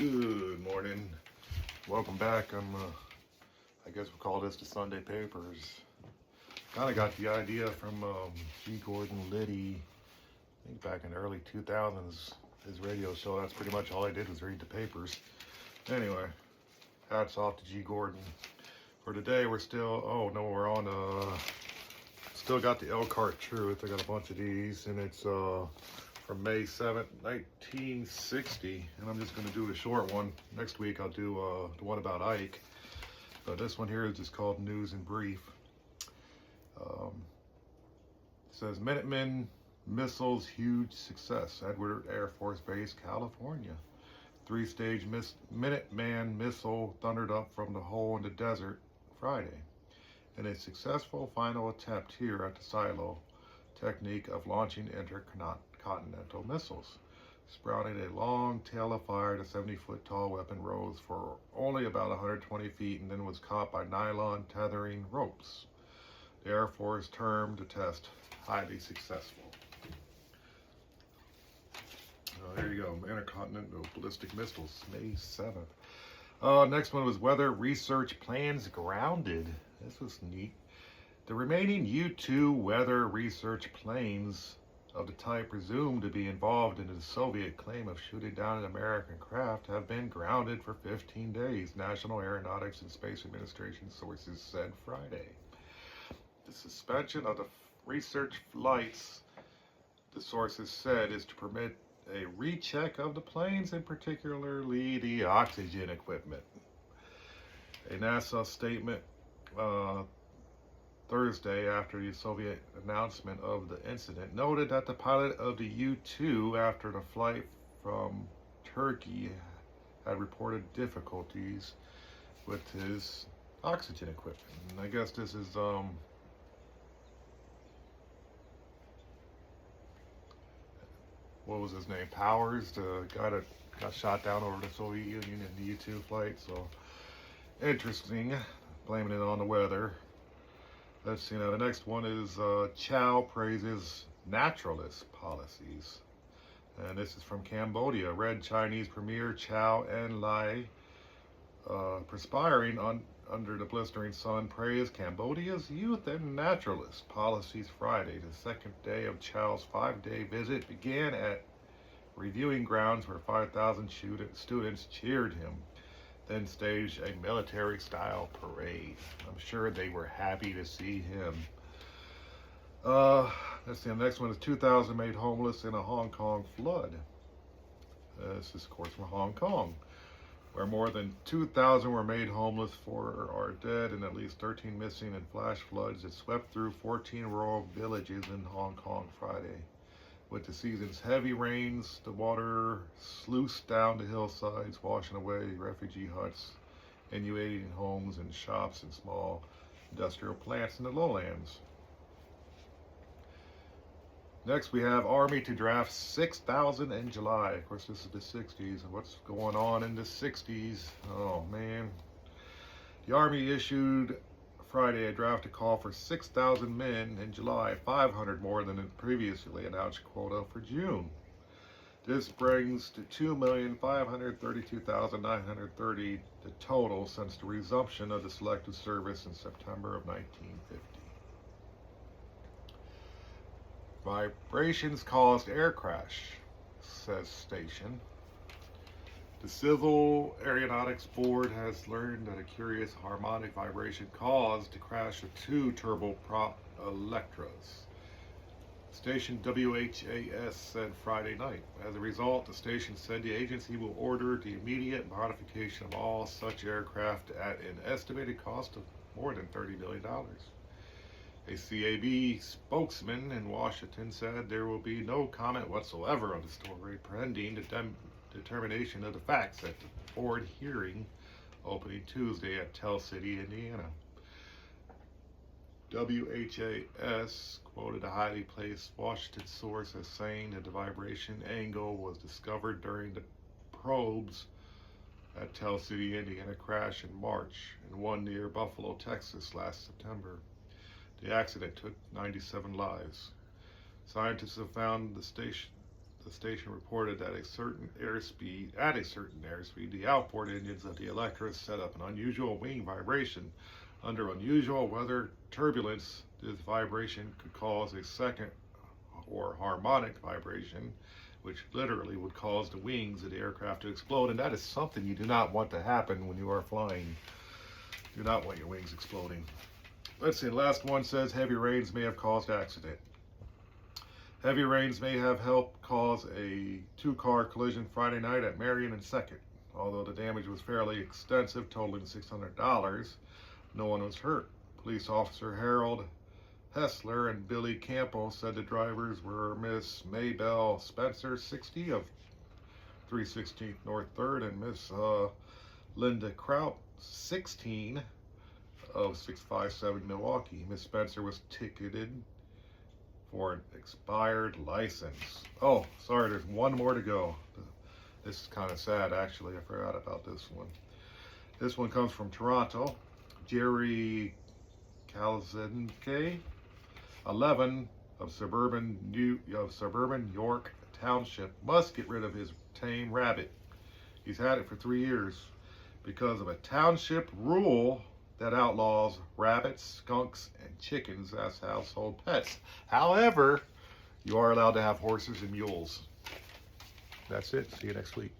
Good morning. Welcome back. I guess we'll call this the Sunday Papers. Kind of got the idea from G. Gordon Liddy, I think back in the early 2000s, his radio show. That's pretty much all I did was read the papers. Anyway, hats off to G. Gordon. For today, we're still got the Elkhart Truth. I got a bunch of these, and it's from May 7th, 1960, and I'm just going to do a short one. Next week I'll do the one about Ike, but this one here is just called News in Brief. It says, Minuteman missiles huge success, Edward Air Force Base, California. Three-stage Minuteman missile thundered up from the hole in the desert Friday in a successful final attempt here at the silo technique of launching intercontinental missiles. Sprouting a long tail of fire, the 70-foot tall weapon rose for only about 120 feet and then was caught by nylon tethering ropes. The Air Force termed the test highly successful. There you go, intercontinental ballistic missiles, May 7th. Next one was weather research plans grounded. This was neat. The remaining U-2 weather research planes of the type presumed to be involved in the Soviet claim of shooting down an American craft have been grounded for 15 days, National Aeronautics and Space Administration sources said Friday. The suspension of the research flights, the sources said, is to permit a recheck of the planes, and particularly the oxygen equipment. A NASA statement Thursday, after the Soviet announcement of the incident, noted that the pilot of the U-2 after the flight from Turkey had reported difficulties with his oxygen equipment. And I guess this is what was his name? Powers, the guy that got shot down over the Soviet Union in the U-2 flight. So interesting, blaming it on the weather. Let's see now. The next one is Chow praises naturalist policies. And this is from Cambodia. Red Chinese Premier Chow En-lai, perspiring under the blistering sun, praised Cambodia's youth and naturalist policies Friday. The second day of Chow's 5-day visit began at reviewing grounds where 5,000 students cheered him, then staged a military-style parade. I'm sure they were happy to see him. Let's see, the next one is 2,000 made homeless in a Hong Kong flood. This is, of course, from Hong Kong, where more than 2,000 were made homeless, 4 are dead, and at least 13 missing in flash floods that swept through 14 rural villages in Hong Kong Friday. With the season's heavy rains, the water sluiced down the hillsides, washing away refugee huts, inundating homes and shops and small industrial plants in the lowlands. Next, we have Army to draft 6,000 in July. Of course, this is the 60s. What's going on in the 60s? Oh, man. The Army issued Friday a draft to call for 6,000 men in July, 500 more than the previously announced quota for June. This brings to 2,532,930 the total since the resumption of the selective service in September of 1950. Vibrations caused air crash, says station. The Civil Aeronautics Board has learned that a curious harmonic vibration caused the crash of 2 turboprop Electras. Station WHAS said Friday night. As a result, the station said the agency will order the immediate modification of all such aircraft at an estimated cost of more than $30 million. A CAB spokesman in Washington said there will be no comment whatsoever on the story, pending the determination of the facts at the board hearing opening Tuesday at Tell City, Indiana. WHAS quoted a highly placed Washington source as saying that the vibration angle was discovered during the probes at Tell City, Indiana crash in March and one near Buffalo, Texas last September. The accident took 97 lives. Scientists have found the The station reported that at a certain airspeed, the outboard engines of the Electra set up an unusual wing vibration. Under unusual weather turbulence, this vibration could cause a second or harmonic vibration, which literally would cause the wings of the aircraft to explode. And that is something you do not want to happen when you are flying. You do not want your wings exploding. Let's see, the last one says heavy rains may have caused accident. Heavy rains may have helped cause a two-car collision Friday night at Marion and 2nd. Although the damage was fairly extensive, totaling $600, no one was hurt. Police officer Harold Hessler and Billy Campo said the drivers were Miss Maybelle Spencer, 60, of 316 North 3rd, and Miss Linda Kraut, 16, of 657 Milwaukee. Miss Spencer was ticketed for an expired license. Oh, sorry, there's one more to go. This is kind of sad, actually. I forgot about this one. This one comes from Toronto. Jerry Kalzenke, 11, of suburban York Township, must get rid of his tame rabbit. He's had it for 3 years because of a township rule that outlaws rabbits, skunks, and chickens as household pets. However, you are allowed to have horses and mules. That's it. See you next week.